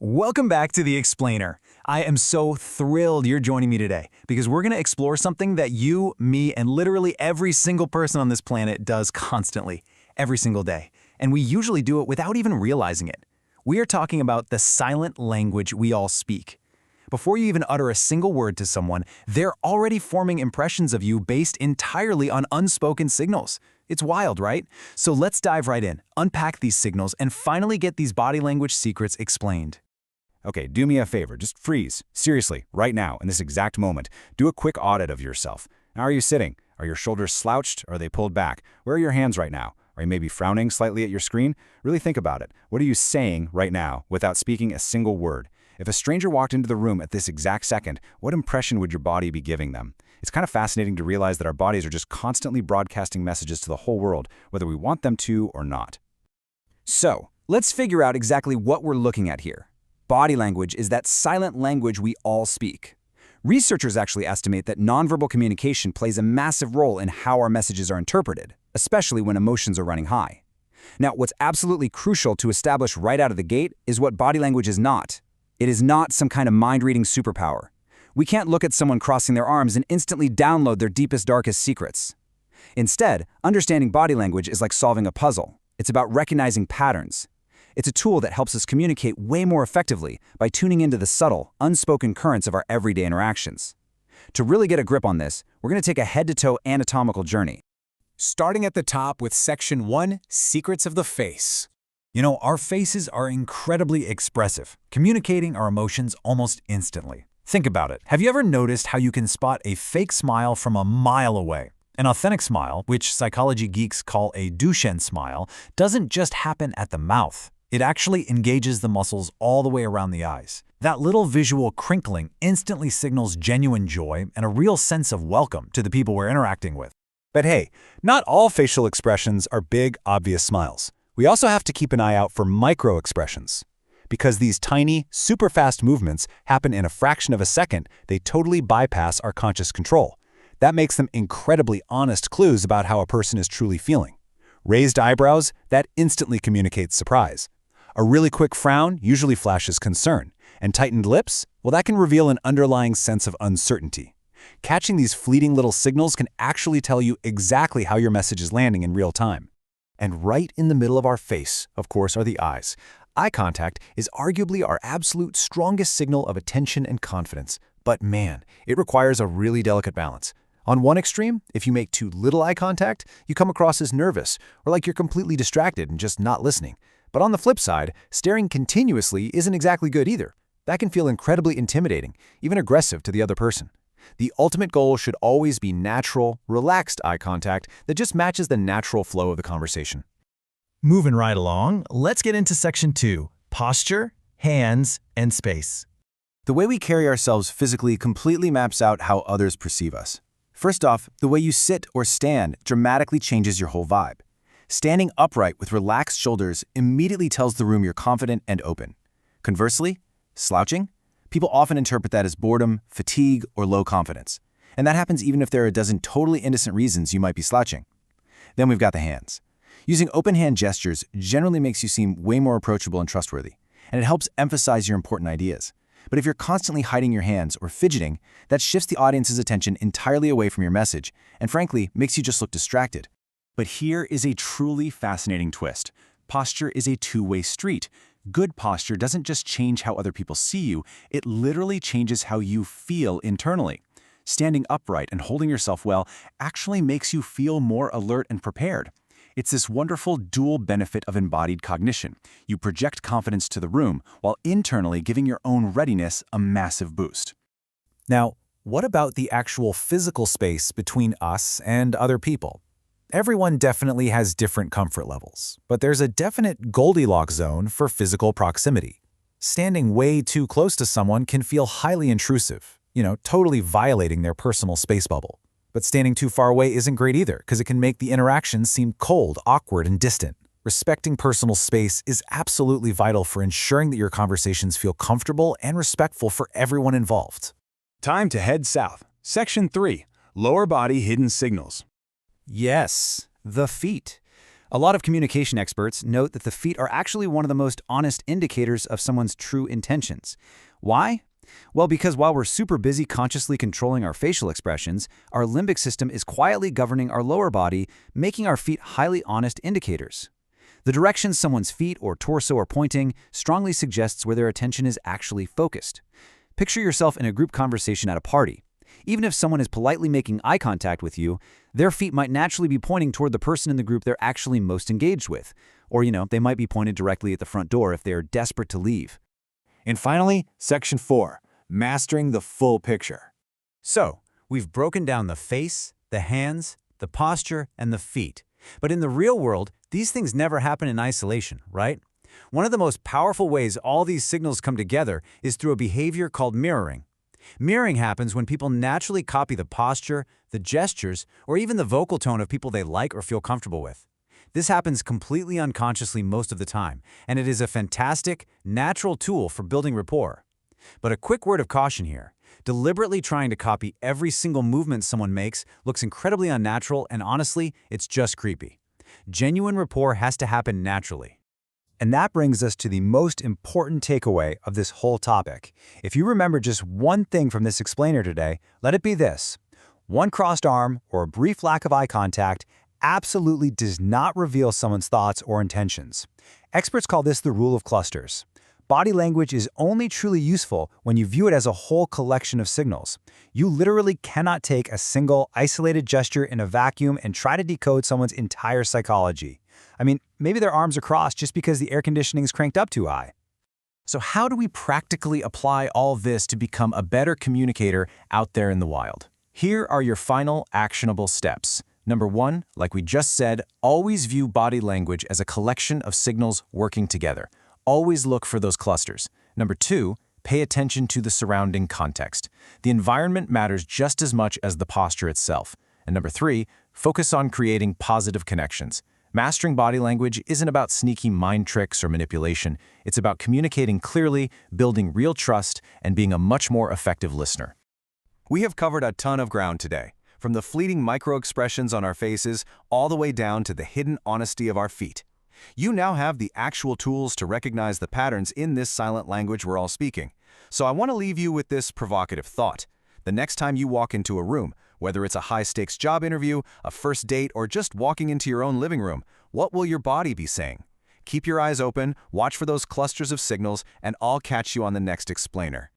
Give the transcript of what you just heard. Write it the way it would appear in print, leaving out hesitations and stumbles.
Welcome back to The Explainer. I am so thrilled you're joining me today because we're going to explore something that you, me, and literally every single person on this planet does constantly, every single day. And we usually do it without even realizing it. We are talking about the silent language we all speak. Before you even utter a single word to someone, they're already forming impressions of you based entirely on unspoken signals. It's wild, right? So let's dive right in, unpack these signals, and finally get these body language secrets explained. Okay, do me a favor, just freeze. Seriously, right now, in this exact moment, do a quick audit of yourself. How are you sitting? Are your shoulders slouched? Or are they pulled back? Where are your hands right now? Are you maybe frowning slightly at your screen? Really think about it. What are you saying right now without speaking a single word? If a stranger walked into the room at this exact second, what impression would your body be giving them? It's kind of fascinating to realize that our bodies are just constantly broadcasting messages to the whole world, whether we want them to or not. So, let's figure out exactly what we're looking at here. Body language is that silent language we all speak. Researchers actually estimate that nonverbal communication plays a massive role in how our messages are interpreted, especially when emotions are running high. Now, what's absolutely crucial to establish right out of the gate is what body language is not. It is not some kind of mind-reading superpower. We can't look at someone crossing their arms and instantly download their deepest, darkest secrets. Instead, understanding body language is like solving a puzzle. It's about recognizing patterns. It's a tool that helps us communicate way more effectively by tuning into the subtle, unspoken currents of our everyday interactions. To really get a grip on this, we're going to take a head-to-toe anatomical journey. Starting at the top with Section 1, Secrets of the Face. You know, our faces are incredibly expressive, communicating our emotions almost instantly. Think about it. Have you ever noticed how you can spot a fake smile from a mile away? An authentic smile, which psychology geeks call a Duchenne smile, doesn't just happen at the mouth. It actually engages the muscles all the way around the eyes. That little visual crinkling instantly signals genuine joy and a real sense of welcome to the people we're interacting with. But hey, not all facial expressions are big, obvious smiles. We also have to keep an eye out for micro-expressions. Because these tiny, super fast movements happen in a fraction of a second, they totally bypass our conscious control. That makes them incredibly honest clues about how a person is truly feeling. Raised eyebrows, that instantly communicates surprise. A really quick frown usually flashes concern, and tightened lips, well, that can reveal an underlying sense of uncertainty. Catching these fleeting little signals can actually tell you exactly how your message is landing in real time. And right in the middle of our face, of course, are the eyes. Eye contact is arguably our absolute strongest signal of attention and confidence. But man, it requires a really delicate balance. On one extreme, if you make too little eye contact, you come across as nervous or like you're completely distracted and just not listening. But on the flip side, staring continuously isn't exactly good either. That can feel incredibly intimidating, even aggressive to the other person. The ultimate goal should always be natural, relaxed eye contact that just matches the natural flow of the conversation. Moving right along, let's get into Section 2, Posture, Hands, and Space. The way we carry ourselves physically completely maps out how others perceive us. First off, the way you sit or stand dramatically changes your whole vibe. Standing upright with relaxed shoulders immediately tells the room you're confident and open. Conversely, slouching? People often interpret that as boredom, fatigue, or low confidence. And that happens even if there are a dozen totally innocent reasons you might be slouching. Then we've got the hands. Using open hand gestures generally makes you seem way more approachable and trustworthy, and it helps emphasize your important ideas. But if you're constantly hiding your hands or fidgeting, that shifts the audience's attention entirely away from your message, and frankly, makes you just look distracted. But here is a truly fascinating twist. Posture is a two-way street. Good posture doesn't just change how other people see you, it literally changes how you feel internally. Standing upright and holding yourself well actually makes you feel more alert and prepared. It's this wonderful dual benefit of embodied cognition. You project confidence to the room while internally giving your own readiness a massive boost. Now, what about the actual physical space between us and other people? Everyone definitely has different comfort levels, but there's a definite Goldilocks zone for physical proximity. Standing way too close to someone can feel highly intrusive, totally violating their personal space bubble. But standing too far away isn't great either, because it can make the interaction seem cold, awkward, and distant. Respecting personal space is absolutely vital for ensuring that your conversations feel comfortable and respectful for everyone involved. Time to head south. Section 3, Lower Body Hidden Signals. Yes, the feet. A lot of communication experts note that the feet are actually one of the most honest indicators of someone's true intentions. Why? Well, because while we're super busy consciously controlling our facial expressions, our limbic system is quietly governing our lower body, making our feet highly honest indicators. The direction someone's feet or torso are pointing strongly suggests where their attention is actually focused. Picture yourself in a group conversation at a party. Even if someone is politely making eye contact with you, their feet might naturally be pointing toward the person in the group they're actually most engaged with. Or, they might be pointed directly at the front door if they are desperate to leave. And finally, Section 4, Mastering the Full Picture. So, we've broken down the face, the hands, the posture, and the feet. But in the real world, these things never happen in isolation, right? One of the most powerful ways all these signals come together is through a behavior called mirroring. Mirroring happens when people naturally copy the posture, the gestures, or even the vocal tone of people they like or feel comfortable with. This happens completely unconsciously most of the time, and it is a fantastic, natural tool for building rapport. But a quick word of caution here. Deliberately trying to copy every single movement someone makes looks incredibly unnatural, and honestly, it's just creepy. Genuine rapport has to happen naturally. And that brings us to the most important takeaway of this whole topic. If you remember just one thing from this explainer today, let it be this. One crossed arm or a brief lack of eye contact absolutely does not reveal someone's thoughts or intentions. Experts call this the rule of clusters. Body language is only truly useful when you view it as a whole collection of signals. You literally cannot take a single, isolated gesture in a vacuum and try to decode someone's entire psychology. I mean, maybe their arms are crossed just because the air conditioning is cranked up too high. So how do we practically apply all this to become a better communicator out there in the wild? Here are your final actionable steps. Number 1, like we just said, always view body language as a collection of signals working together. Always look for those clusters. Number 2, pay attention to the surrounding context. The environment matters just as much as the posture itself. And number 3, focus on creating positive connections. Mastering body language isn't about sneaky mind tricks or manipulation. It's about communicating clearly, building real trust, and being a much more effective listener. We have covered a ton of ground today, from the fleeting micro-expressions on our faces all the way down to the hidden honesty of our feet. You now have the actual tools to recognize the patterns in this silent language we're all speaking. So I want to leave you with this provocative thought. The next time you walk into a room, whether it's a high-stakes job interview, a first date, or just walking into your own living room, what will your body be saying? Keep your eyes open, watch for those clusters of signals, and I'll catch you on the next explainer.